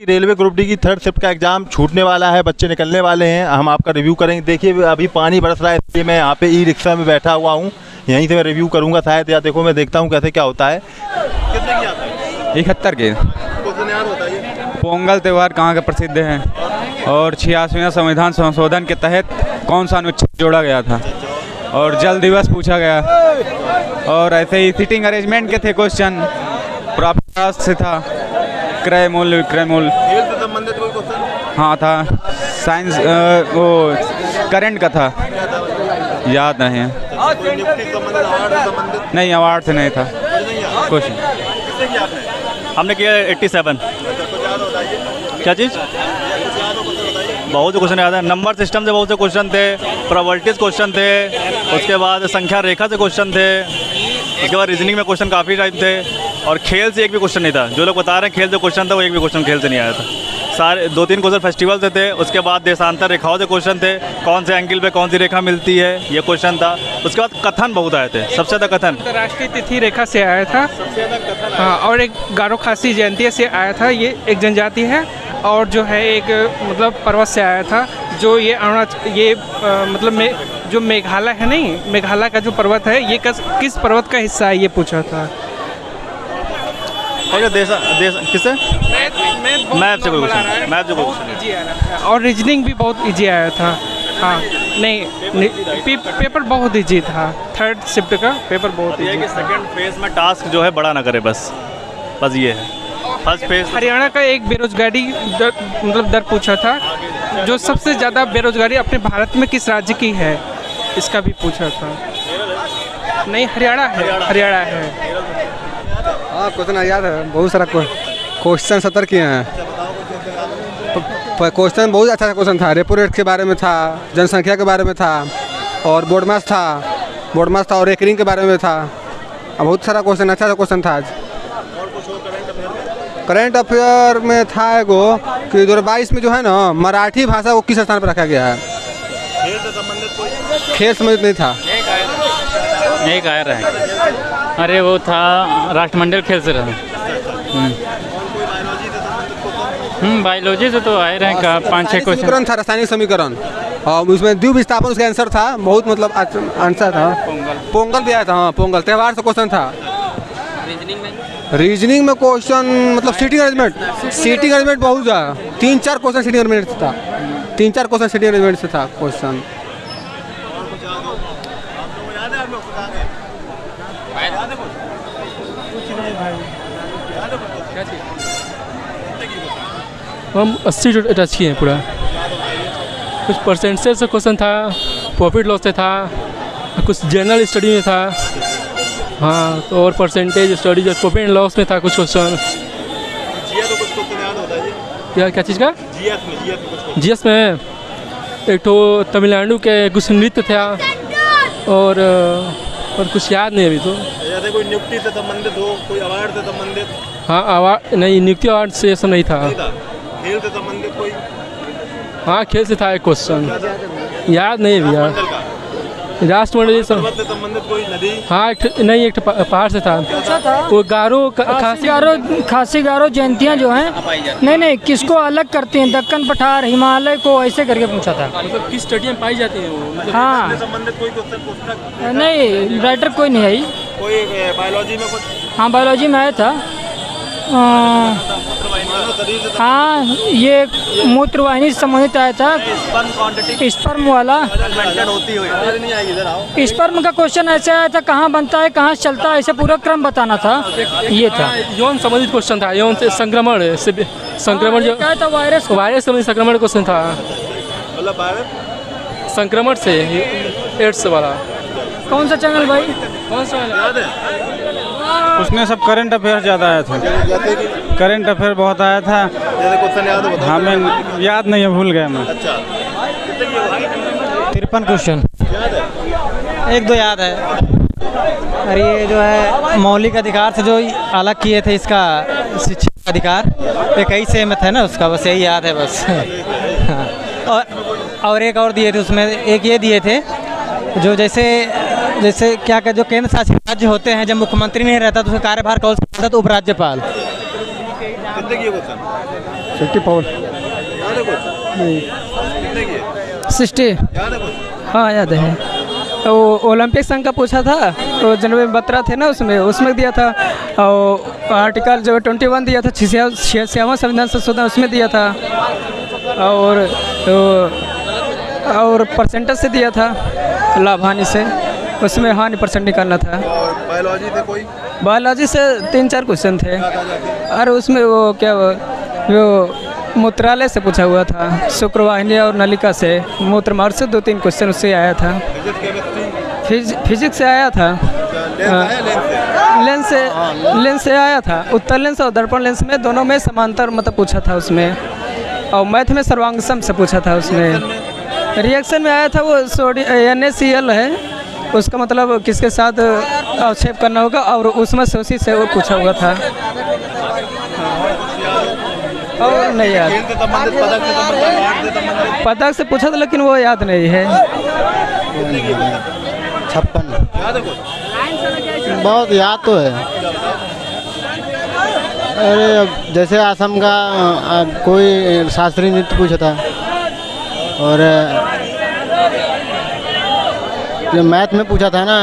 Railway group D की 3rd shift का exam छूटने वाला है, बच्चे निकलने वाले हैं, हम आपका रिव्यू करेंगे। देखिए अभी पानी बरस रहा है, इसलिए मैं यहाँ पे ई रिक्शा में बैठा हुआ हूँ, यहीं से मैं रिव्यू करूँगा शायद, या देखो मैं देखता हूँ कैसे क्या होता है। कितने की आता है? 71 के। पोंगल त्यौहार कहाँ का प्रसिद्ध है और 86वें संविधान संशोधन के तहत कौन सा अनुच्छेद जोड़ा गया था और जल दिवस पूछा गया, और ऐसे ही सीटिंग अरेंजमेंट के थे क्वेश्चन, प्राप्त से था, क्रय मूल्य विक्रय मूल्य, हाँ था, साइंस वो करंट का था, याद नहीं है, नहीं अवार्ड से नहीं था क्वेश्चन। हमने किया 87। क्या चीज़? बहुत से क्वेश्चन याद है, नंबर सिस्टम से बहुत से क्वेश्चन थे, प्रोबेबिलिटीज क्वेश्चन थे, उसके बाद संख्या रेखा से क्वेश्चन थे, उसके बाद रीजनिंग में क्वेश्चन काफ़ी टाइप थे, और खेल से एक भी क्वेश्चन नहीं था। जो लोग बता रहे हैं खेल से क्वेश्चन था, वो एक भी क्वेश्चन खेल से नहीं आया था। सारे 2-3 क्वेश्चन फेस्टिवल से थे, उसके बाद देशांतर रेखाओं से क्वेश्चन थे, कौन से एंगल पे कौन सी रेखा मिलती है ये क्वेश्चन था। उसके बाद कथन बहुत आए थे, सबसे ज़्यादा कथन अंतर्राष्ट्रीय तिथि रेखा से आया था, हाँ, और एक गारो खासी जयंती से आया था, ये एक जनजाति है, और जो है एक मतलब पर्वत से आया था, जो ये मतलब जो मेघालय है, नहीं मेघालय का जो पर्वत है ये किस पर्वत का हिस्सा है ये पूछा था। और किससे मैप से कोई क्वेश्चन, मैप से कोई क्वेश्चन, और रीजनिंग भी बहुत इजी आया था। हाँ नहीं पेपर बहुत इजी था, 3rd शिफ्ट का पेपर बहुत इजी। सेकंड फेज में टास्क जो है बड़ा ना करे, बस ये है। फर्स्ट फेज हरियाणा का एक बेरोजगारी दर पूछा था, जो सबसे ज़्यादा बेरोजगारी अपने भारत में किस राज्य की है, इसका भी पूछा था। नहीं हरियाणा है। हाँ क्वेश्चन याद है, बहुत सारा क्वेश्चन 70 किए हैं। क्वेश्चन बहुत अच्छा क्वेश्चन था, रेपो रेट के बारे में था, जनसंख्या के बारे में था, और बोर्ड मास था और एकरिंग के बारे में था। बहुत सारा क्वेश्चन अच्छा सा क्वेश्चन था आज। करंट अफेयर में था एगो कि 2022 में जो है ना मराठी भाषा को किस स्थान पर रखा गया है। खेल संबंधित नहीं था, एक आया रहे, अरे वो था राष्ट्रमंडल खेल से रहा। बायोलॉजी से तो आए रहे का 5-6 क्वेश्चन था, रासायनिक समीकरण, और उसमें द्वीप विस्थापन उसका आंसर था, बहुत मतलब आंसर था। पोंगल भी आया था, हाँ पोंगल त्यौहार से क्वेश्चन था। रीजनिंग में क्वेश्चन मतलब सीटिंग अरेंजमेंट बहुत था, 3-4 क्वेश्चन सीटिंग अरेंजमेंट से था, 3-4 क्वेश्चन सीटिंग अरेंजमेंट से था क्वेश्चन। हम 80 टच किए हैं पूरा। कुछ परसेंटेज से क्वेश्चन था, प्रॉफिट लॉस से था, कुछ जनरल स्टडी में था, हाँ तो और परसेंटेज स्टडी जो प्रॉफिट एंड लॉस में था कुछ क्वेश्चन। क्या चीज़ का? जीएस में एक तो तमिलनाडु के कुछ नृत्य था, और कुछ याद नहीं अभी तो। जैसे कोई नियुक्ति से संबंधित हो, कोई अवार्ड से संबंधित? हाँ अवार्ड नहीं, नियुक्ति अवार्ड से ये सब नहीं था। खेल से संबंधित कोई? हाँ खेल से था एक क्वेश्चन, याद नहीं भैया। राष्ट्रमंडल से संबंधित कोई नदी? हाँ नहीं, एक पहाड़ से था, वो खासी गारो जयंतियाँ जो हैं, नहीं किसको अलग करते हैं, दक्कन पठार हिमालय को ऐसे करके पूछा था। मतलब किस स्टडी में पाई जाती है वो, मतलब हाँ संबंधित कोई क्वेश्चन? नहीं राइटर कोई नहीं आई। कोई बायोलॉजी में कुछ? हाँ बायोलॉजी में आया था, हाँ ये मूत्रवाहिनी से संबंधित आया था, स्पर्म वाला। स्पर्म का क्वेश्चन ऐसे आया था, कहाँ बनता है कहाँ चलता है, ऐसे पूरा क्रम बताना था, ये था। यौन संबंधित क्वेश्चन था, यौन से संक्रमण जो क्या था, वायरस संबंधित संक्रमण क्वेश्चन था, संक्रमण से एड्स वाला। कौन सा चैनल भाई? कौन सा याद है? उसमें सब करंट अफेयर ज़्यादा आया था, करंट अफेयर बहुत आया था। क्वेश्चन याद है? हमें याद नहीं है, भूल गया मैं। अच्छा 53 क्वेश्चन, 1-2 याद है। और ये जो है मौलिक अधिकार से जो अलग किए थे, इसका शिक्षा अधिकार 21 में थे ना उसका, बस यही याद है बस। और एक और दिए थे उसमें, एक ये दिए थे जो जैसे क्या जो केंद्र शासित राज्य होते हैं, जब मुख्यमंत्री नहीं रहता तो उसका कार्यभार कौन सा, तो उपराज्यपाल। कितने की क्वेश्चन? 64 60 हाँ याद है। तो ओलंपिक संघ का पूछा था, तो जनवरी में बत्रा थे ना, उसमें दिया था। और आर्टिकल जो 21 दिया था, 66वां संविधान संशोधन, उसमें दिया था। और परसेंटेज से दिया था, लाभ हानि से, उसमें हानि परसेंट निकालना था। बायोलॉजी थे कोई? बायोलॉजी से 3-4 क्वेश्चन थे। अरे उसमें वो क्या वो मूत्रालय से पूछा हुआ था, शुक्रवाहिनी और नलिका से, मूत्र मार्ग से 2-3 क्वेश्चन उससे आया था। फिजिक्स से आया था। लेंस से आया था। उत्तर लेंस और दर्पण लेंस में दोनों में समांतर मतलब पूछा था उसमें। और मैथ में सर्वांगसम से पूछा था उसमें। रिएक्शन में आया था वो NaCl है, उसका मतलब किसके साथ अवक्षेप करना होगा, और उसमें सोसी से वो पूछा हुआ था। और नहीं याद, पदक से पूछा था लेकिन वो याद नहीं है। 56 बहुत याद तो है। अरे अब जैसे असम का कोई शास्त्रीय नृत्य पूछा था, और जो मैथ में पूछा था ना,